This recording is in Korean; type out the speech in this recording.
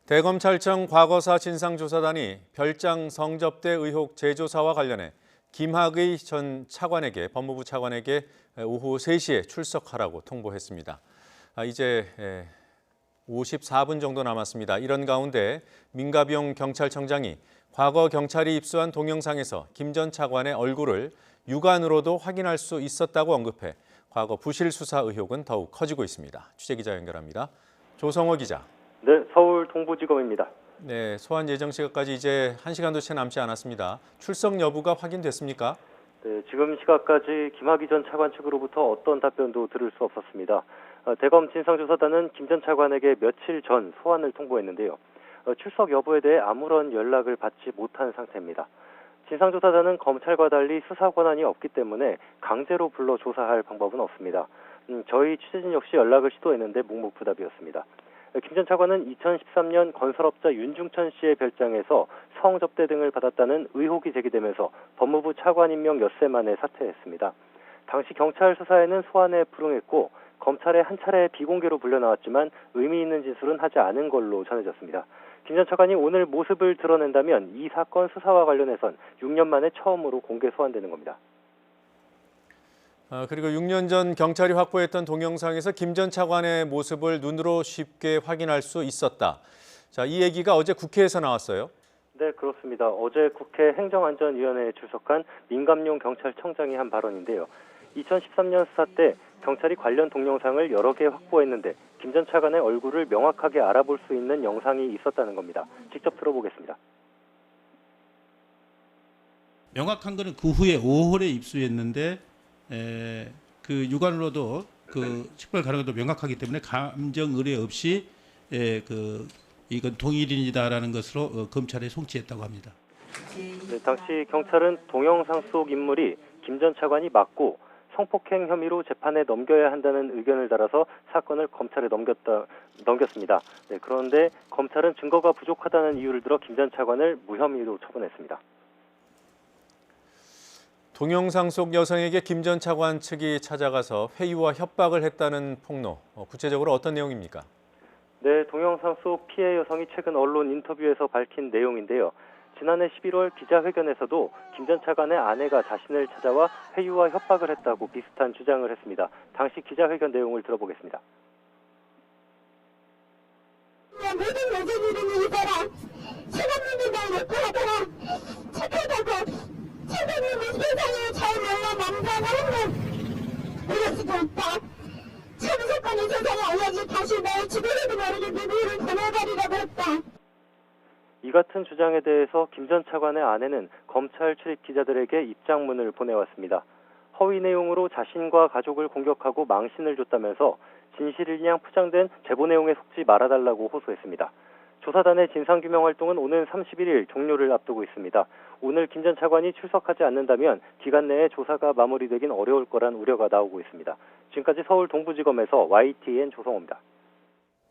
대검찰청 과거사 진상조사단이 별장 성접대 의혹 재조사와 관련해 김학의 전 차관에게 법무부 차관에게 오후 3시에 출석하라고 통보했습니다. 이제 54분 정도 남았습니다. 이런 가운데 민가병 경찰청장이 과거 경찰이 입수한 동영상에서 김 전 차관의 얼굴을 육안으로도 확인할 수 있었다고 언급해 과거 부실 수사 의혹은 더욱 커지고 있습니다. 취재기자 연결합니다. 조성호 기자. 네, 서울 동부지검입니다. 네, 소환 예정 시각까지 이제 1시간도 채 남지 않았습니다. 출석 여부가 확인됐습니까? 네, 지금 시각까지 김학의 전 차관 측으로부터 어떤 답변도 들을 수 없었습니다. 대검 진상조사단은 김 전 차관에게 며칠 전 소환을 통보했는데요. 출석 여부에 대해 아무런 연락을 받지 못한 상태입니다. 진상조사단은 검찰과 달리 수사 권한이 없기 때문에 강제로 불러 조사할 방법은 없습니다. 저희 취재진 역시 연락을 시도했는데 묵묵부답이었습니다. 김 전 차관은 2013년 건설업자 윤중천 씨의 별장에서 성접대 등을 받았다는 의혹이 제기되면서 법무부 차관 임명 엿새 만에 사퇴했습니다. 당시 경찰 수사에는 소환에 불응했고 검찰에 한 차례 비공개로 불려나왔지만 의미 있는 진술은 하지 않은 걸로 전해졌습니다. 김 전 차관이 오늘 모습을 드러낸다면 이 사건 수사와 관련해선 6년 만에 처음으로 공개 소환되는 겁니다. 그리고 6년 전 경찰이 확보했던 동영상에서 김 전 차관의 모습을 눈으로 쉽게 확인할 수 있었다. 자, 이 얘기가 어제 국회에서 나왔어요. 네, 그렇습니다. 어제 국회 행정안전위원회에 출석한 민감용 경찰청장이 한 발언인데요. 2013년 수사 때 경찰이 관련 동영상을 여러 개 확보했는데 김 전 차관의 얼굴을 명확하게 알아볼 수 있는 영상이 있었다는 겁니다. 직접 들어보겠습니다. 명확한 거는 그 후에 5월에 입수했는데 그 육안으로도 그 식별 가능성도 명확하기 때문에 감정 의뢰 없이 이건 동일인이다라는 것으로 검찰에 송치했다고 합니다. 네, 당시 경찰은 동영상 속 인물이 김 전 차관이 맞고 성폭행 혐의로 재판에 넘겨야 한다는 의견을 달아서 사건을 검찰에 넘겼습니다. 네, 그런데 검찰은 증거가 부족하다는 이유를 들어 김 전 차관을 무혐의로 처분했습니다. 동영상 속 여성에게 김 전 차관 측이 찾아가서 회유와 협박을 했다는 폭로. 구체적으로 어떤 내용입니까? 네, 동영상 속 피해 여성이 최근 언론 인터뷰에서 밝힌 내용인데요. 지난해 11월 기자회견에서도 김 전 차관의 아내가 자신을 찾아와 회유와 협박을 했다고 비슷한 주장을 했습니다. 당시 기자회견 내용을 들어보겠습니다. 모든 여자들은 이거라. 사람들이 놓고 하더라. 착하다고. 차관님은 세상을 잘 몰라 남자는 한명 이럴 수도 있다. 참 사건이 세상에 알려지 다시 내 죽어라도 모르게 누구를 보내버리라고 했다. 이 같은 주장에 대해서 김 전 차관의 아내는 검찰 출입 기자들에게 입장문을 보내왔습니다. 허위 내용으로 자신과 가족을 공격하고 망신을 줬다면서 진실이냐 포장된 제보 내용에 속지 말아달라고 호소했습니다. 조사단의 진상규명 활동은 오는 31일 종료를 앞두고 있습니다. 오늘 김 전 차관이 출석하지 않는다면 기간 내에 조사가 마무리되긴 어려울 거란 우려가 나오고 있습니다. 지금까지 서울 동부지검에서 YTN 조성호입니다.